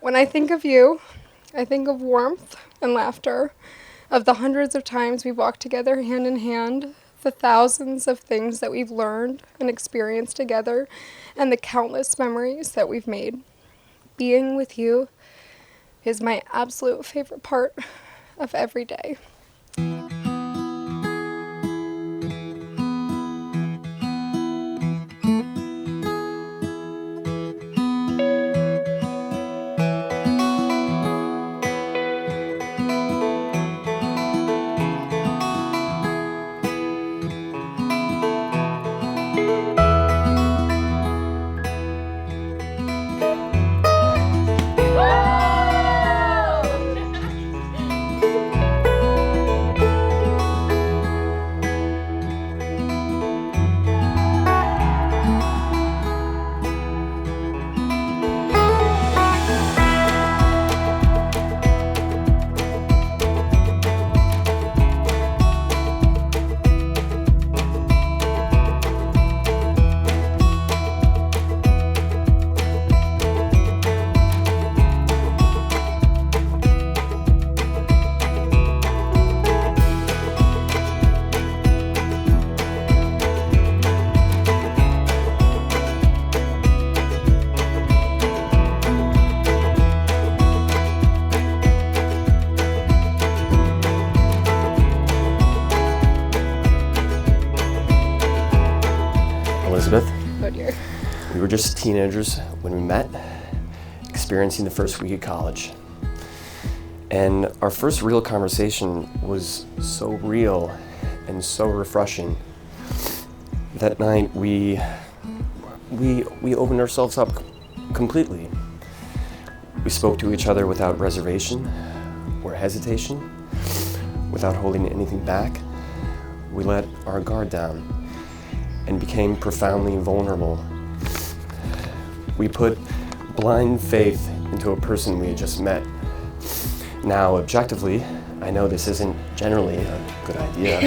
When I think of you, I think of warmth and laughter, of the hundreds of times we've walked together hand in hand, the thousands of things that we've learned and experienced together, and the countless memories that we've made. Being with you is my absolute favorite part of every day. Elizabeth, Oh dear. we were just teenagers when we met, experiencing the first week of college. And our first real conversation was so real and so refreshing. That night we opened ourselves up completely. We spoke to each other without reservation or hesitation, without holding anything back. We let our guard down and became profoundly vulnerable. We put blind faith into a person we had just met. Now, objectively, I know this isn't generally a good idea,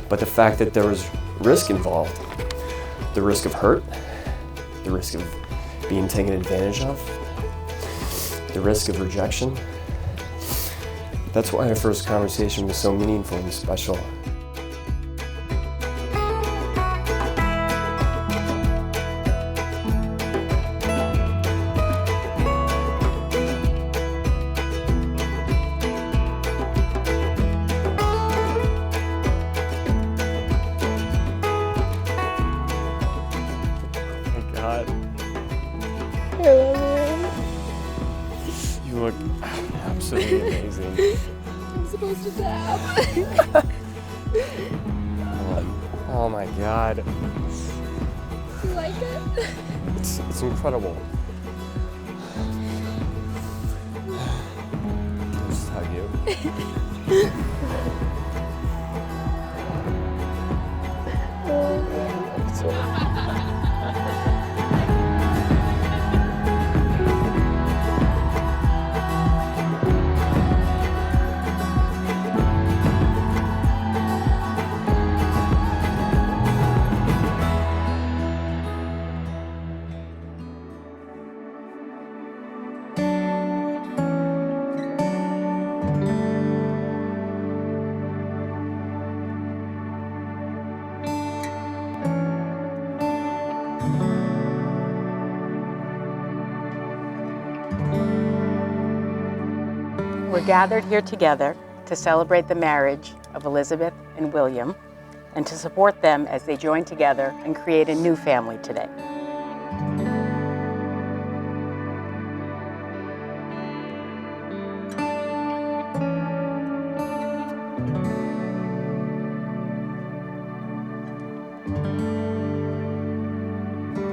but the fact that there was risk involved, the risk of hurt, the risk of being taken advantage of, the risk of rejection, that's why our first conversation was so meaningful and special. God. I love You look absolutely amazing. you. I'm supposed to tap. Oh my God. You like it? It's incredible. I'll just hug you. We're gathered here together to celebrate the marriage of Elizabeth and William and to support them as they join together and create a new family today.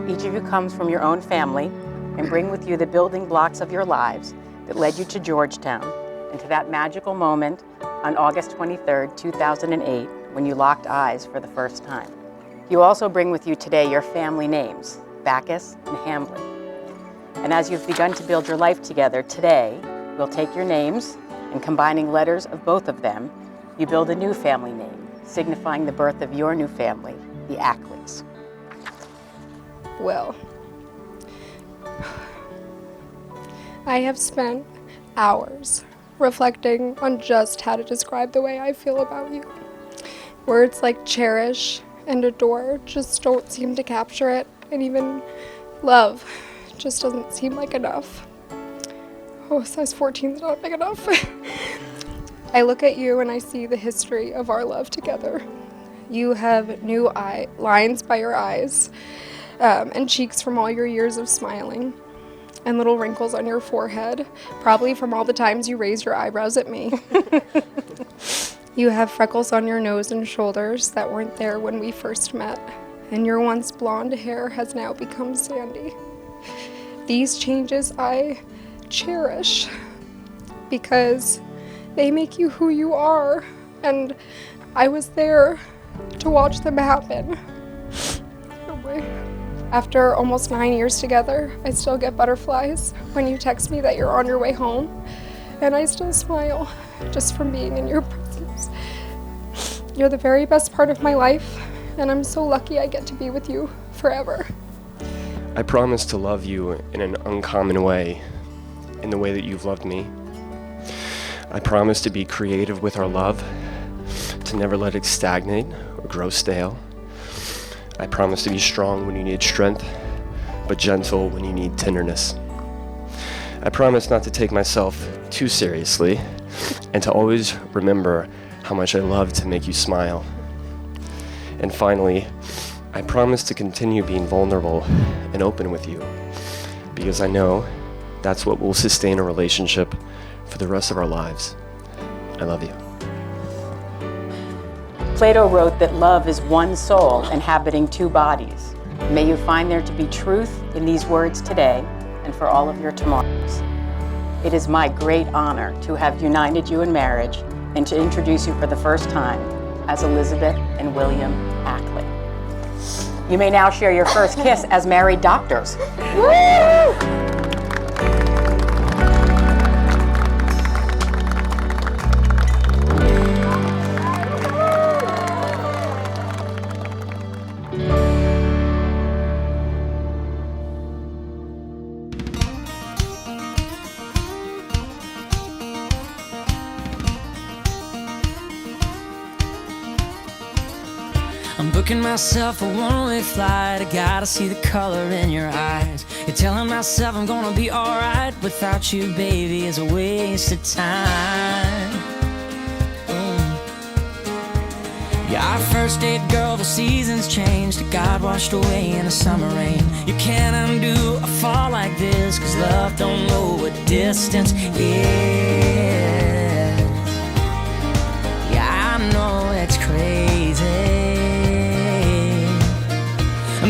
Each of you comes from your own family and bring with you the building blocks of your lives that led you to Georgetown and to that magical moment on August 23rd, 2008, when you locked eyes for the first time. You also bring with you today your family names, Bacchus and Hamblin. And as you've begun to build your life together today, we'll take your names and combining letters of both of them, you build a new family name, signifying the birth of your new family, the Ackleys. Will. I have spent hours reflecting on just how to describe the way I feel about you. Words like cherish and adore just don't seem to capture it, and even love just doesn't seem like enough. Oh, size 14 is not big enough. I look at you and I see the history of our love together. You have new lines by your eyes, and cheeks from all your years of smiling, and little wrinkles on your forehead, probably from all the times you raised your eyebrows at me. You have freckles on your nose and shoulders that weren't there when we first met, and your once blonde hair has now become sandy. These changes I cherish because they make you who you are, and I was there to watch them happen. After almost 9 years together, I still get butterflies when you text me that you're on your way home, and I still smile just from being in your presence. You're the very best part of my life, and I'm so lucky I get to be with you forever. I promise to love you in an uncommon way, in the way that you've loved me. I promise to be creative with our love, to never let it stagnate or grow stale. I promise to be strong when you need strength, but gentle when you need tenderness. I promise not to take myself too seriously, and to always remember how much I love to make you smile. And finally, I promise to continue being vulnerable and open with you, because I know that's what will sustain a relationship for the rest of our lives. I love you. Plato wrote that love is one soul inhabiting two bodies. May you find there to be truth in these words today and for all of your tomorrows. It is my great honor to have united you in marriage and to introduce you for the first time as Elizabeth and William Ackley. You may now share your first kiss as married doctors. Woo! I'm booking myself a one-way flight. I gotta see the color in your eyes. You're telling myself I'm gonna be alright. Without you, baby, is a waste of time. Yeah, our first date, girl, the seasons changed. God washed away in a summer rain. You can't undo a fall like this, 'cause love don't know what distance is. Yeah, I know it's crazy,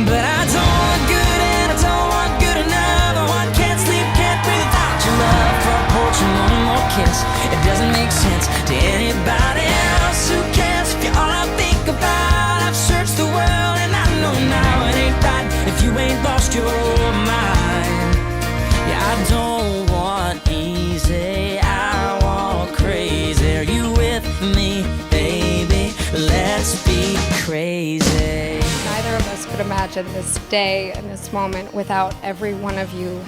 but I don't want good and I don't want good enough. I can't sleep, can't breathe without your love. For a porch and one more kiss, it doesn't make sense to anybody else. Who cares if you're all I think about? I've searched the world and I know now it ain't right if you ain't lost your mind. Yeah, I don't want easy, I want crazy. Are you with me, baby? Let's be crazy. Neither of us could imagine this day and this moment without every one of you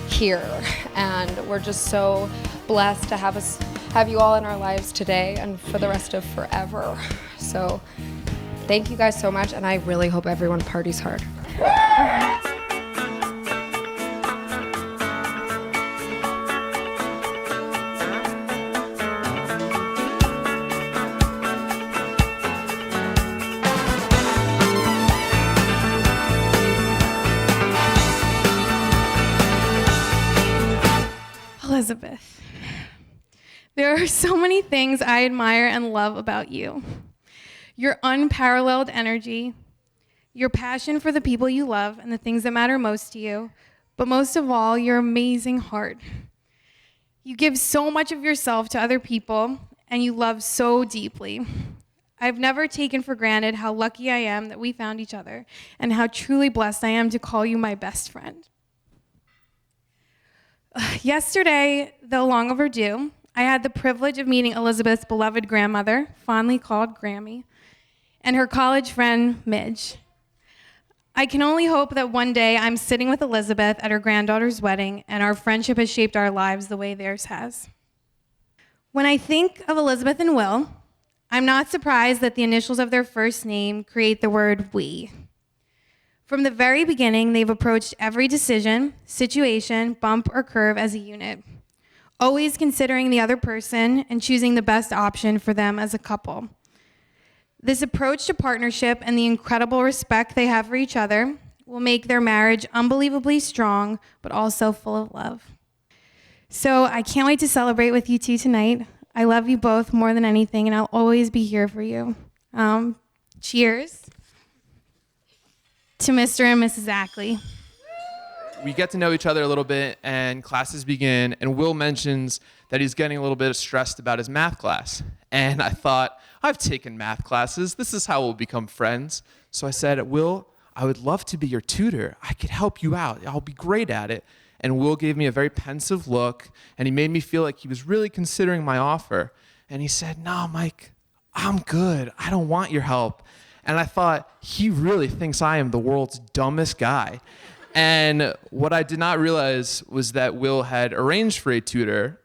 here. And we're just so blessed to have you all in our lives today and for the rest of forever. So thank you guys so much, and I really hope everyone parties hard. Elizabeth, there are so many things I admire and love about you. Your unparalleled energy, your passion for the people you love and the things that matter most to you, but most of all, your amazing heart. You give so much of yourself to other people, and you love so deeply. I've never taken for granted how lucky I am that we found each other, and how truly blessed I am to call you my best friend. Yesterday, though long overdue, I had the privilege of meeting Elizabeth's beloved grandmother, fondly called Grammy, and her college friend, Midge. I can only hope that one day I'm sitting with Elizabeth at her granddaughter's wedding and our friendship has shaped our lives the way theirs has. When I think of Elizabeth and Will, I'm not surprised that the initials of their first name create the word we. From the very beginning, they've approached every decision, situation, bump, or curve as a unit, always considering the other person and choosing the best option for them as a couple. This approach to partnership and the incredible respect they have for each other will make their marriage unbelievably strong, but also full of love. So I can't wait to celebrate with you two tonight. I love you both more than anything, and I'll always be here for you. Cheers to Mr. and Mrs. Ackley. We get to know each other a little bit, and classes begin, and Will mentions that he's getting a little bit stressed about his math class. And I thought, I've taken math classes. This is how we'll become friends. So I said, Will, I would love to be your tutor. I could help you out. I'll be great at it. And Will gave me a very pensive look, and he made me feel like he was really considering my offer. And he said, no, Mike, I'm good. I don't want your help. And I thought, he really thinks I am the world's dumbest guy. And what I did not realize was that Will had arranged for a tutor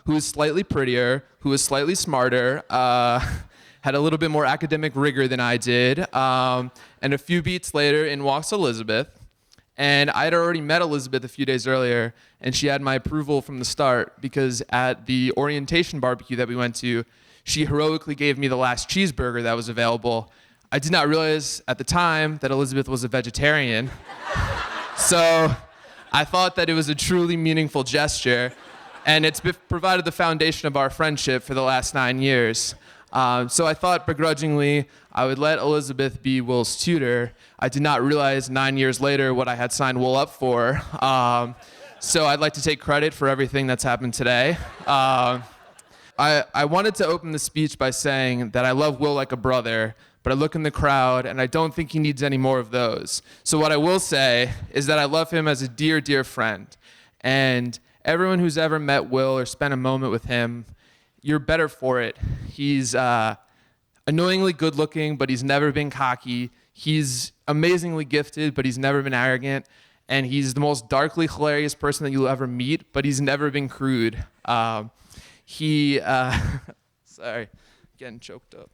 who was slightly prettier, who was slightly smarter, had a little bit more academic rigor than I did. And a few beats later, in walks Elizabeth. And I had already met Elizabeth a few days earlier, and she had my approval from the start because at the orientation barbecue that we went to, she heroically gave me the last cheeseburger that was available. I did not realize at the time that Elizabeth was a vegetarian. So I thought that it was a truly meaningful gesture, and it's provided the foundation of our friendship for the last 9 years. So I thought begrudgingly I would let Elizabeth be Will's tutor. I did not realize 9 years later what I had signed Will up for. So I'd like to take credit for everything that's happened today. I wanted to open the speech by saying that I love Will like a brother, but I look in the crowd and I don't think he needs any more of those. So what I will say is that I love him as a dear, dear friend. And everyone who's ever met Will or spent a moment with him, you're better for it. He's annoyingly good looking, but he's never been cocky. He's amazingly gifted, but he's never been arrogant. And he's the most darkly hilarious person that you'll ever meet, but he's never been crude. Sorry, getting choked up.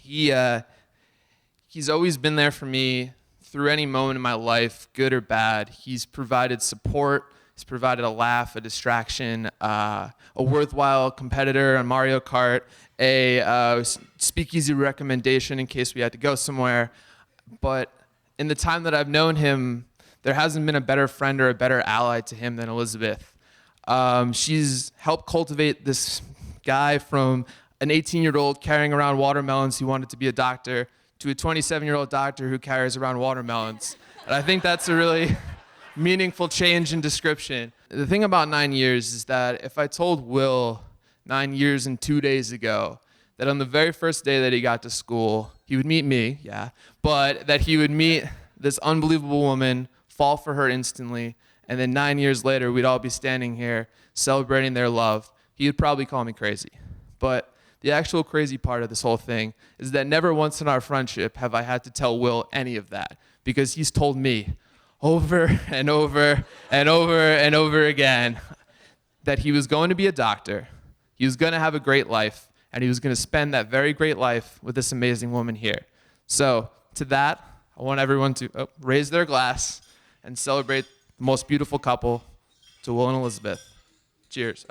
He's always been there for me through any moment in my life, good or bad. He's provided support. He's provided a laugh, a distraction, a worthwhile competitor on Mario Kart, a speakeasy recommendation in case we had to go somewhere. But in the time that I've known him, there hasn't been a better friend or a better ally to him than Elizabeth. She's helped cultivate this guy from an 18-year-old carrying around watermelons who wanted to be a doctor to a 27-year-old doctor who carries around watermelons. And I think that's a really meaningful change in description. The thing about 9 years is that if I told Will 9 years and 2 days ago that on the very first day that he got to school, he would meet me, but that he would meet this unbelievable woman, fall for her instantly, and then 9 years later, we'd all be standing here celebrating their love, he would probably call me crazy. But the actual crazy part of this whole thing is that never once in our friendship have I had to tell Will any of that, because he's told me over and over and over and over again that he was going to be a doctor, he was going to have a great life, and he was going to spend that very great life with this amazing woman here. So to that, I want everyone to raise their glass and celebrate the most beautiful couple, to Will and Elizabeth. Cheers.